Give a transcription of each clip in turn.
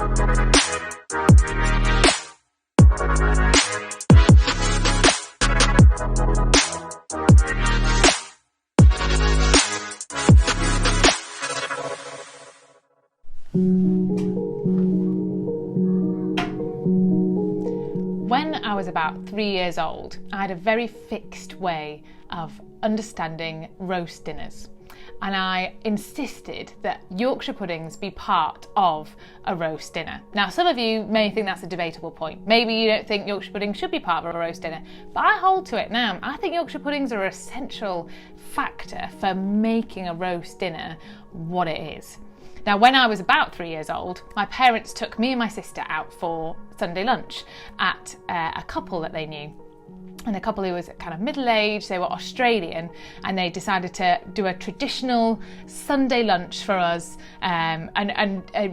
When I was about 3 years old, I had a very fixed way of understanding roast dinners, and I insisted that Yorkshire puddings be part of a roast dinner. Now, some of you may think that's a debatable point. Maybe you don't think Yorkshire puddings should be part of a roast dinner, but I hold to it now. I think Yorkshire puddings are an essential factor for making a roast dinner what it is. Now, when I was about 3 years old, my parents took me and my sister out for Sunday lunch at a couple that they knew. And a couple who was kind of middle-aged, they were Australian, and they decided to do a traditional Sunday lunch for us and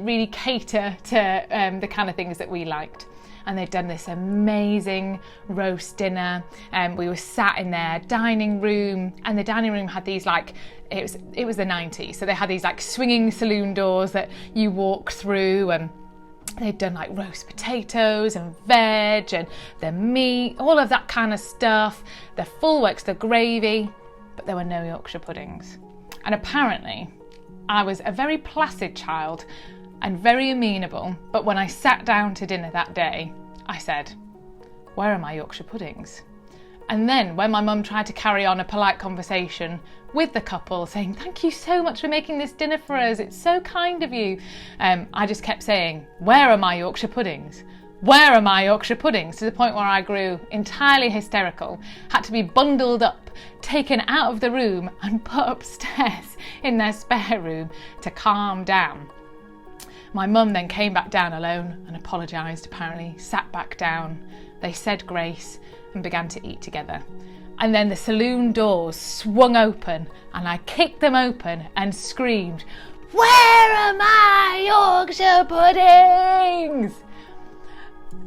really cater to the kind of things that we liked. And they'd done this amazing roast dinner, and we were sat in their dining room, and the dining room had these it was the 90s, so they had these swinging saloon doors that you walk through, and they'd done roast potatoes and veg and the meat, all of that kind of stuff, the full works, the gravy, but there were no Yorkshire puddings. And apparently I was a very placid child and very amenable, but when I sat down to dinner that day, I said, "Where are my Yorkshire puddings?" And then when my mum tried to carry on a polite conversation with the couple saying, "Thank you so much for making this dinner for us, it's so kind of you," I just kept saying, "Where are my Yorkshire puddings? Where are my Yorkshire puddings?" to the point where I grew entirely hysterical, had to be bundled up, taken out of the room and put upstairs in their spare room to calm down. My mum then came back down alone and apologised apparently, sat back down, they said grace and began to eat together. And then the saloon doors swung open and I kicked them open and screamed, "Where are my Yorkshire puddings?"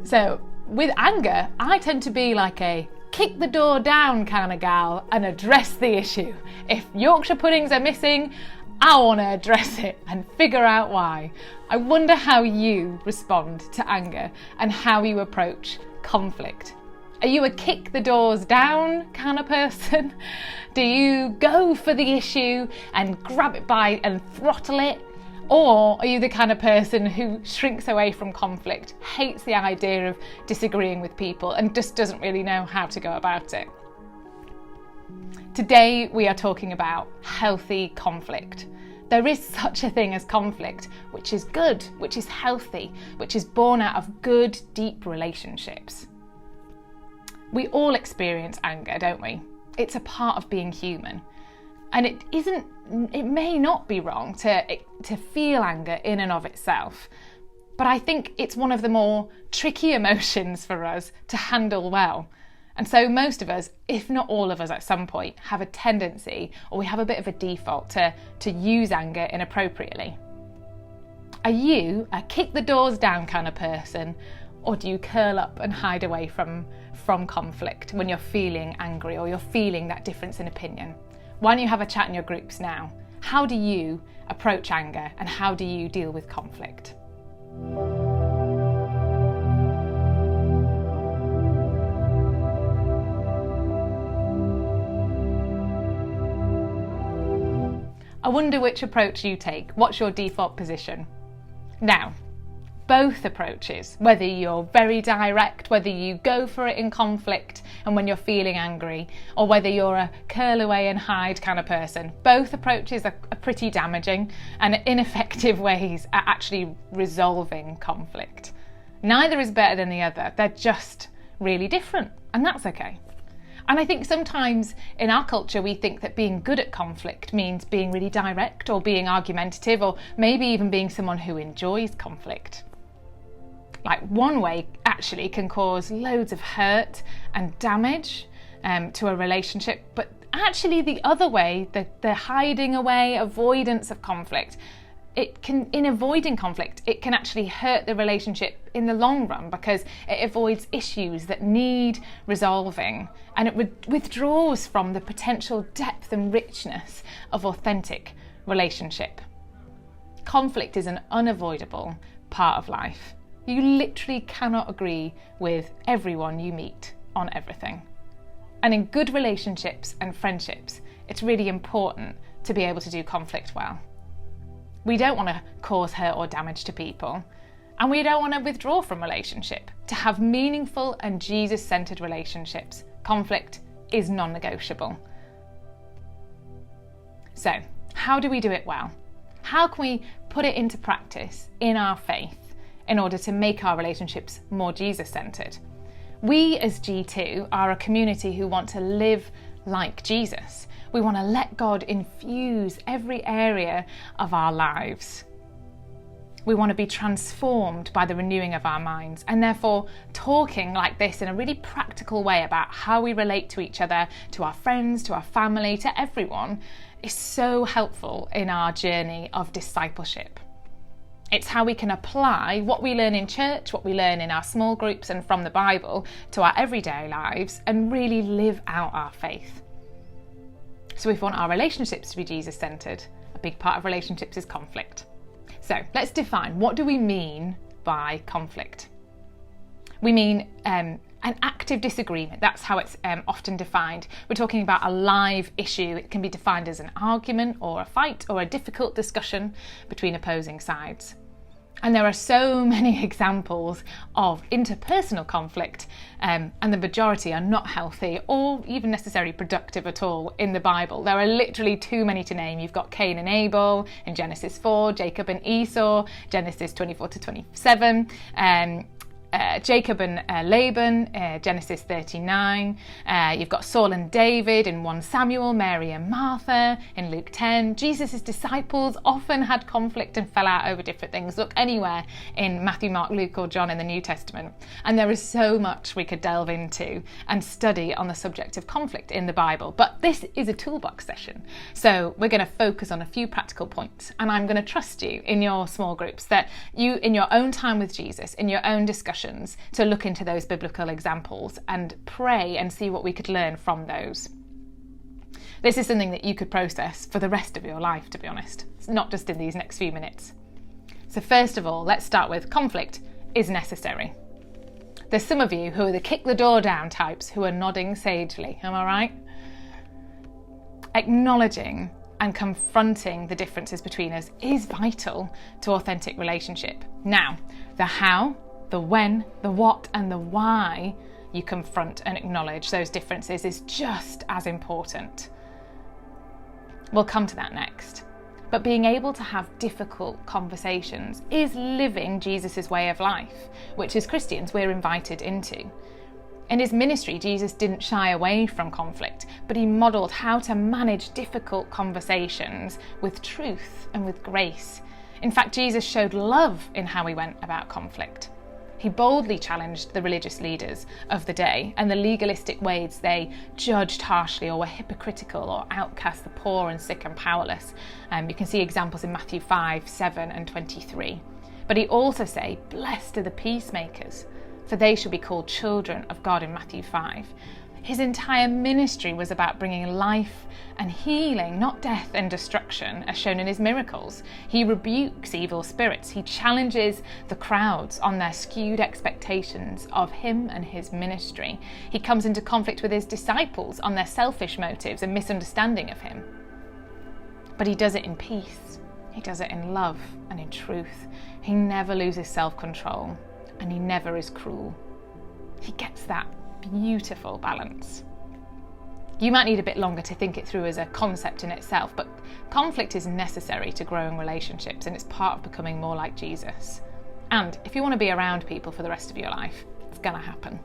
So with anger, I tend to be like a kick the door down kind of gal and address the issue. If Yorkshire puddings are missing, I want to address it and figure out why. I wonder how you respond to anger and how you approach conflict. Are you a kick the doors down kind of person? Do you go for the issue and grab it by and throttle it? Or are you the kind of person who shrinks away from conflict, hates the idea of disagreeing with people and just doesn't really know how to go about it? Today we are talking about healthy conflict. There is such a thing as conflict, which is good, which is healthy, which is born out of good, deep relationships. We all experience anger, don't we? It's a part of being human. And it may not be wrong to feel anger in and of itself, but I think it's one of the more tricky emotions for us to handle well. And so most of us, if not all of us at some point, have a tendency, or we have a bit of a default to use anger inappropriately. Are you a kick the doors down kind of person, or do you curl up and hide away from conflict when you're feeling angry or you're feeling that difference in opinion? Why don't you have a chat in your groups now? How do you approach anger and how do you deal with conflict? I wonder which approach you take. What's your default position? Now, both approaches, whether you're very direct, whether you go for it in conflict and when you're feeling angry, or whether you're a curl away and hide kind of person, both approaches are pretty damaging and ineffective ways at actually resolving conflict. Neither is better than the other. They're just really different, and that's okay. And I think sometimes in our culture we think that being good at conflict means being really direct or being argumentative or maybe even being someone who enjoys conflict. Like one way actually can cause loads of hurt and damage to a relationship, but actually the other way, the hiding away, avoidance of conflict, in avoiding conflict, it can actually hurt the relationship in the long run because it avoids issues that need resolving and it withdraws from the potential depth and richness of authentic relationship. Conflict is an unavoidable part of life. You literally cannot agree with everyone you meet on everything. And in good relationships and friendships, it's really important to be able to do conflict well. We don't want to cause hurt or damage to people, and we don't want to withdraw from relationship. To have meaningful and Jesus-centered relationships, conflict is non-negotiable. So, how do we do it well? How can we put it into practice in our faith in order to make our relationships more Jesus-centered? We as G2 are a community who want to live like Jesus. We want to let God infuse every area of our lives. We want to be transformed by the renewing of our minds, and therefore talking like this in a really practical way about how we relate to each other, to our friends, to our family, to everyone is so helpful in our journey of discipleship. It's how we can apply what we learn in church, what we learn in our small groups and from the Bible to our everyday lives and really live out our faith. So if we want our relationships to be Jesus-centered, a big part of relationships is conflict. So let's define, what do we mean by conflict? We mean an active disagreement. That's how it's often defined. We're talking about a live issue. It can be defined as an argument or a fight or a difficult discussion between opposing sides. And there are so many examples of interpersonal conflict, and the majority are not healthy or even necessarily productive at all in the Bible. There are literally too many to name. You've got Cain and Abel in Genesis 4, Jacob and Esau, Genesis 24 to 27, Jacob and Laban, Genesis 39. You've got Saul and David in 1 Samuel, Mary and Martha in Luke 10. Jesus' disciples often had conflict and fell out over different things. Look anywhere in Matthew, Mark, Luke or John in the New Testament. And there is so much we could delve into and study on the subject of conflict in the Bible. But this is a toolbox session. So we're going to focus on a few practical points. And I'm going to trust you in your small groups that you, in your own time with Jesus, in your own discussion, to look into those biblical examples and pray and see what we could learn from those. This is something that you could process for the rest of your life, to be honest. It's not just in these next few minutes. So first of all, let's start with conflict is necessary. There's some of you who are the kick the door down types who are nodding sagely, am I right? Acknowledging and confronting the differences between us is vital to authentic relationship. Now, the how, the when, the what and the why you confront and acknowledge those differences is just as important. We'll come to that next. But being able to have difficult conversations is living Jesus' way of life, which as Christians we're invited into. In his ministry, Jesus didn't shy away from conflict, but he modelled how to manage difficult conversations with truth and with grace. In fact, Jesus showed love in how he went about conflict. He boldly challenged the religious leaders of the day and the legalistic ways they judged harshly or were hypocritical or outcast the poor and sick and powerless. You can see examples in Matthew 5, 7 and 23. But he also said, "Blessed are the peacemakers, for they shall be called children of God" in Matthew 5. His entire ministry was about bringing life and healing, not death and destruction, as shown in his miracles. He rebukes evil spirits. He challenges the crowds on their skewed expectations of him and his ministry. He comes into conflict with his disciples on their selfish motives and misunderstanding of him. But he does it in peace. He does it in love and in truth. He never loses self-control and he never is cruel. He gets that beautiful balance. You might need a bit longer to think it through as a concept in itself, but conflict is necessary to growing relationships and it's part of becoming more like Jesus. And if you want to be around people for the rest of your life, it's going to happen.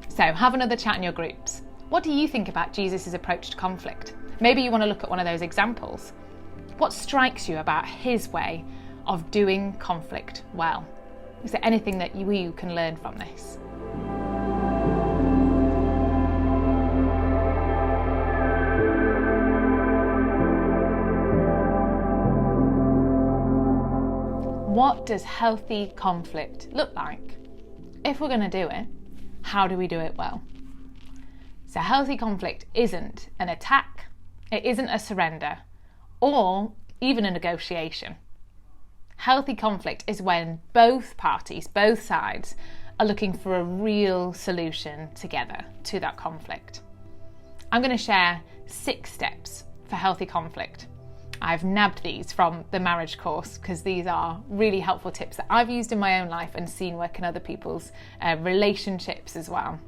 So have another chat in your groups. What do you think about Jesus' approach to conflict? Maybe you want to look at one of those examples. What strikes you about his way of doing conflict well? Is there anything that you can learn from this? What does healthy conflict look like? If we're going to do it, how do we do it well? So healthy conflict isn't an attack, it isn't a surrender, or even a negotiation. Healthy conflict is when both parties, both sides, are looking for a real solution together to that conflict. I'm going to share 6 steps for healthy conflict. I've nabbed these from the marriage course because these are really helpful tips that I've used in my own life and seen work in other people's relationships as well.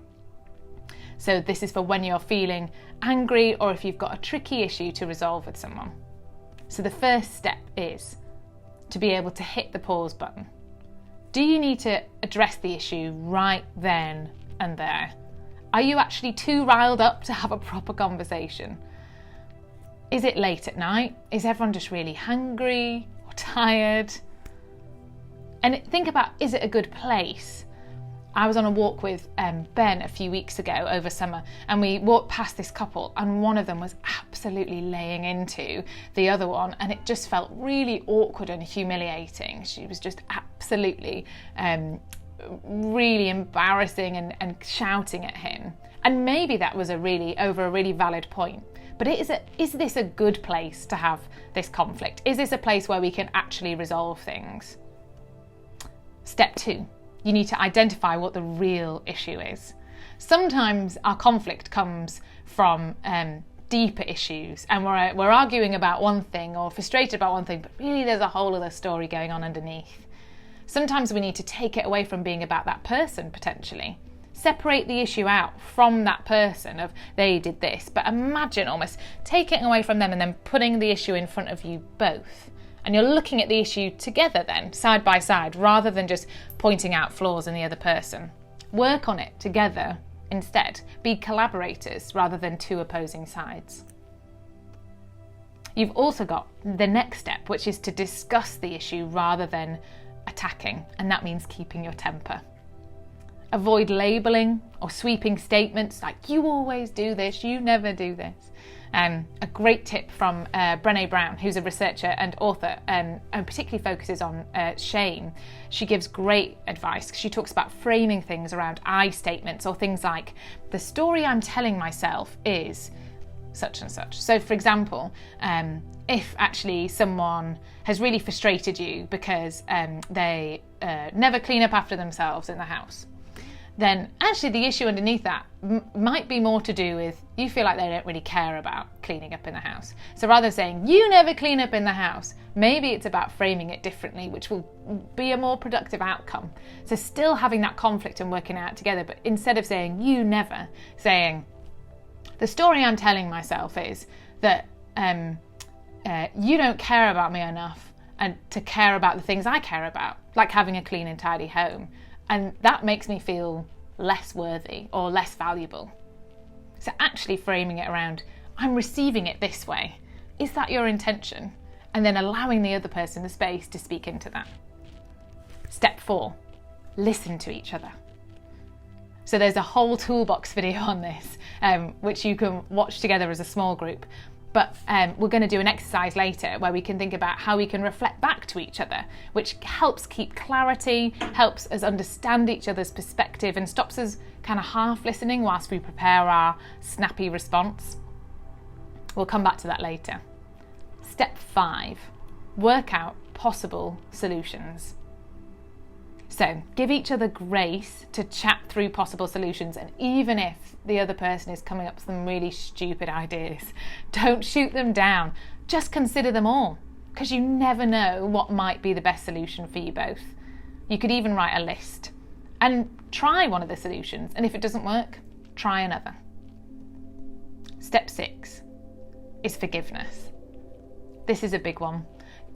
So this is for when you're feeling angry or if you've got a tricky issue to resolve with someone. So the first step is to be able to hit the pause button. Do you need to address the issue right then and there? Are you actually too riled up to have a proper conversation? Is it late at night? Is everyone just really hungry or tired? And think about, is it a good place? I was on a walk with Ben a few weeks ago over summer, and we walked past this couple, and one of them was absolutely laying into the other one, and it just felt really awkward and humiliating. She was just absolutely really embarrassing and shouting at him. And maybe that was over a really valid point. But is this a good place to have this conflict? Is this a place where we can actually resolve things? Step 2. You need to identify what the real issue is. Sometimes our conflict comes from deeper issues, and we're arguing about one thing or frustrated about one thing, but really there's a whole other story going on underneath. Sometimes we need to take it away from being about that person, potentially. Separate the issue out from that person of they did this, but imagine almost taking it away from them and then putting the issue in front of you both. And you're looking at the issue together then, side by side, rather than just pointing out flaws in the other person. Work on it together instead. Be collaborators rather than two opposing sides. You've also got the next step, which is to discuss the issue rather than attacking, and that means keeping your temper. Avoid labelling or sweeping statements like, you always do this, you never do this. A great tip from Brené Brown, who's a researcher and author, and particularly focuses on shame. She gives great advice. She talks about framing things around I statements, or things like, the story I'm telling myself is such and such. So for example, if actually someone has really frustrated you because they never clean up after themselves in the house, then actually the issue underneath that might be more to do with you feel like they don't really care about cleaning up in the house. So rather than saying, you never clean up in the house, maybe it's about framing it differently, which will be a more productive outcome. So still having that conflict and working out together, but instead of saying, you never, saying, the story I'm telling myself is that you don't care about me enough and to care about the things I care about, like having a clean and tidy home. And that makes me feel less worthy or less valuable. So actually framing it around, I'm receiving it this way. Is that your intention? And then allowing the other person the space to speak into that. Step 4, listen to each other. So there's a whole toolbox video on this, which you can watch together as a small group. But we're going to do an exercise later where we can think about how we can reflect back to each other, which helps keep clarity, helps us understand each other's perspective, and stops us kind of half listening whilst we prepare our snappy response. We'll come back to that later. Step 5, work out possible solutions. So give each other grace to chat through possible solutions, and even if the other person is coming up with some really stupid ideas, don't shoot them down. Just consider them all, because you never know what might be the best solution for you both. You could even write a list and try one of the solutions, and if it doesn't work, try another. Step 6 is forgiveness. This is a big one.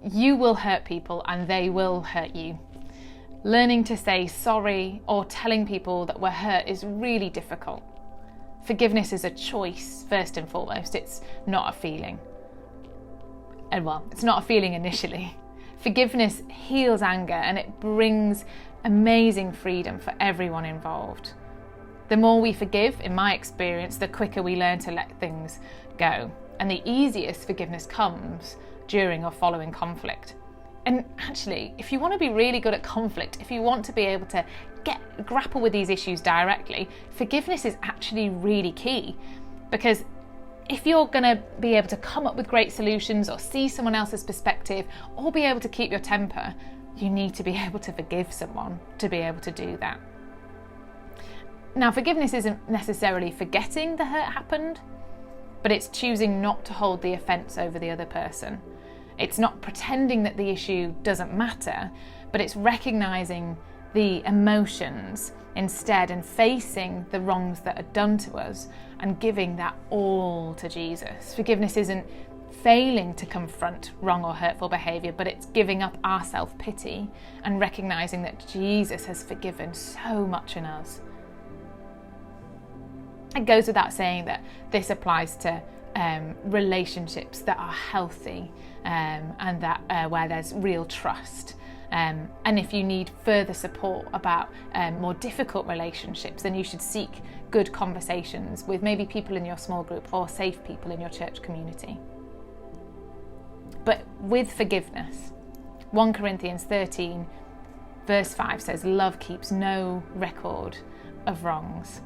You will hurt people and they will hurt you. Learning to say sorry or telling people that we're hurt is really difficult. Forgiveness is a choice, first and foremost. It's not a feeling. And well, it's not a feeling initially. Forgiveness heals anger and it brings amazing freedom for everyone involved. The more we forgive, in my experience, the quicker we learn to let things go. And the easiest forgiveness comes during or following conflict. And actually, if you want to be really good at conflict, if you want to be able to grapple with these issues directly, forgiveness is actually really key, because if you're going to be able to come up with great solutions or see someone else's perspective or be able to keep your temper, you need to be able to forgive someone to be able to do that. Now, forgiveness isn't necessarily forgetting the hurt happened, but it's choosing not to hold the offence over the other person. It's not pretending that the issue doesn't matter, but it's recognising the emotions instead and facing the wrongs that are done to us and giving that all to Jesus. Forgiveness isn't failing to confront wrong or hurtful behaviour, but it's giving up our self-pity and recognising that Jesus has forgiven so much in us. It goes without saying that this applies to relationships that are healthy and that where there's real trust. And if you need further support about more difficult relationships, then you should seek good conversations with maybe people in your small group or safe people in your church community. But with forgiveness, 1 Corinthians 13 verse 5 says, "Love keeps no record of wrongs."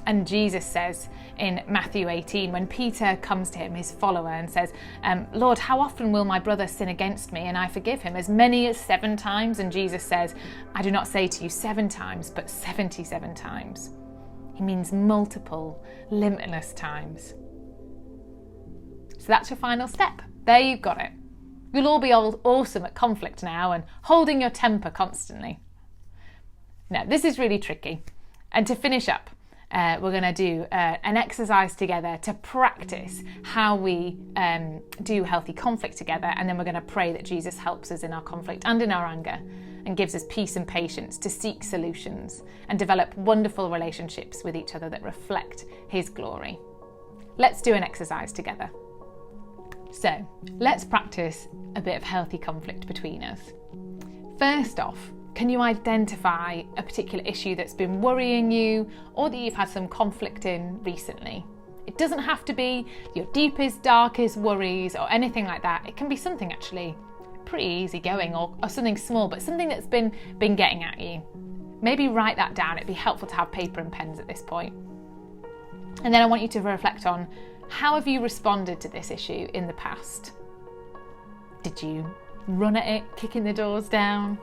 And Jesus says in Matthew 18, when Peter comes to him, his follower, and says, "Lord, how often will my brother sin against me and I forgive him? As many as 7 times? And Jesus says, "I do not say to you 7 times, but 77 times. He means multiple, limitless times. So that's your final step. There you've got it. You'll all be awesome at conflict now and holding your temper constantly. Now, this is really tricky. And to finish up, we're going to do an exercise together to practice how we do healthy conflict together, and then we're going to pray that Jesus helps us in our conflict and in our anger and gives us peace and patience to seek solutions and develop wonderful relationships with each other that reflect his glory. Let's do an exercise together. So let's practice a bit of healthy conflict between us. First off, can you identify a particular issue that's been worrying you or that you've had some conflict in recently? It doesn't have to be your deepest, darkest worries or anything like that. It can be something actually pretty easygoing or something small, but something that's been getting at you. Maybe write that down. It'd be helpful to have paper and pens at this point. And then I want you to reflect on, how have you responded to this issue in the past? Did you run at it, kicking the doors down?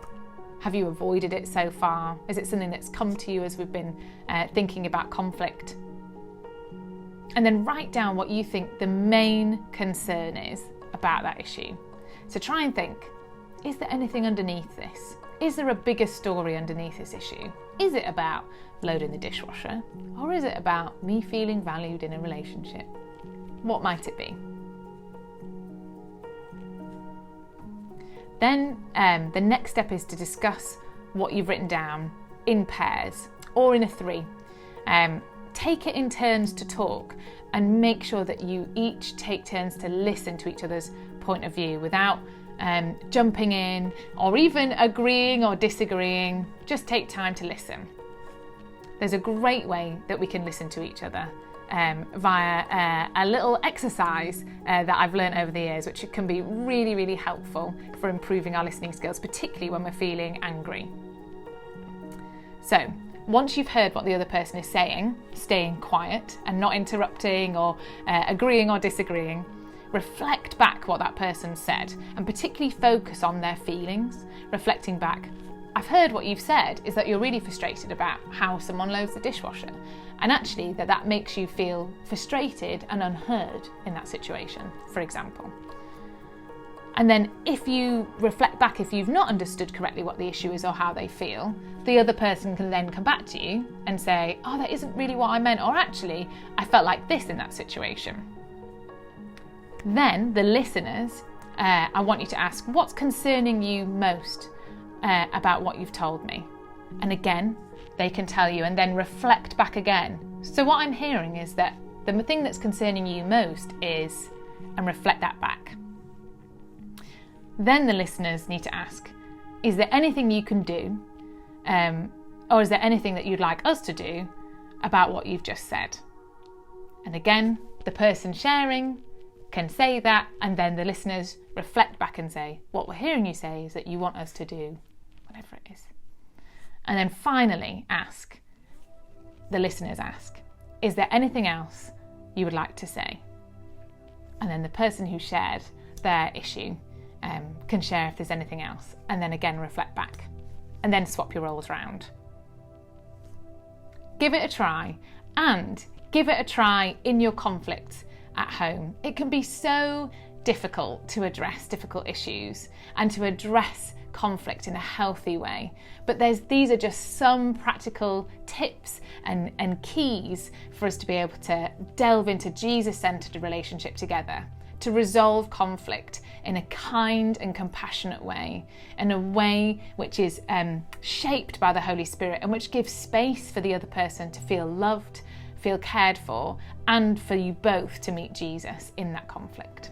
Have you avoided it so far? Is it something that's come to you as we've been thinking about conflict? And then write down what you think the main concern is about that issue. So try and think, is there anything underneath this? Is there a bigger story underneath this issue? Is it about loading the dishwasher? Or is it about me feeling valued in a relationship? What might it be? Then the next step is to discuss what you've written down in pairs or in a 3. Take it in turns to talk and make sure that you each take turns to listen to each other's point of view without jumping in or even agreeing or disagreeing. Just take time to listen. There's a great way that we can listen to each other via a little exercise that I've learned over the years, which can be really, really helpful for improving our listening skills, particularly when we're feeling angry. So, once you've heard what the other person is saying, staying quiet and not interrupting or agreeing or disagreeing, reflect back what that person said and particularly focus on their feelings, reflecting back, I've heard what you've said is that you're really frustrated about how someone loads the dishwasher, and actually that makes you feel frustrated and unheard in that situation, for example. And then if you reflect back, if you've not understood correctly what the issue is or how they feel, the other person can then come back to you and say, oh, that isn't really what I meant, or actually, I felt like this in that situation. Then the listeners, I want you to ask, what's concerning you most about what you've told me? And again, they can tell you and then reflect back again. So what I'm hearing is that the thing that's concerning you most is, and reflect that back. Then the listeners need to ask, is there anything you can do, or is there anything that you'd like us to do about what you've just said? And again, the person sharing can say that, and then the listeners reflect back and say, what we're hearing you say is that you want us to do whatever it is. And then finally the listeners ask, is there anything else you would like to say. And then the person who shared their issue can share if there's anything else, and then again reflect back, and then swap your roles around. Give it a try, and give it a try in your conflict at home. It can be so difficult to address difficult issues and to address conflict in a healthy way, but these are just some practical tips and keys for us to be able to delve into Jesus-centered relationship together, to resolve conflict in a kind and compassionate way, in a way which is shaped by the Holy Spirit and which gives space for the other person to feel loved, feel cared for, and for you both to meet Jesus in that conflict.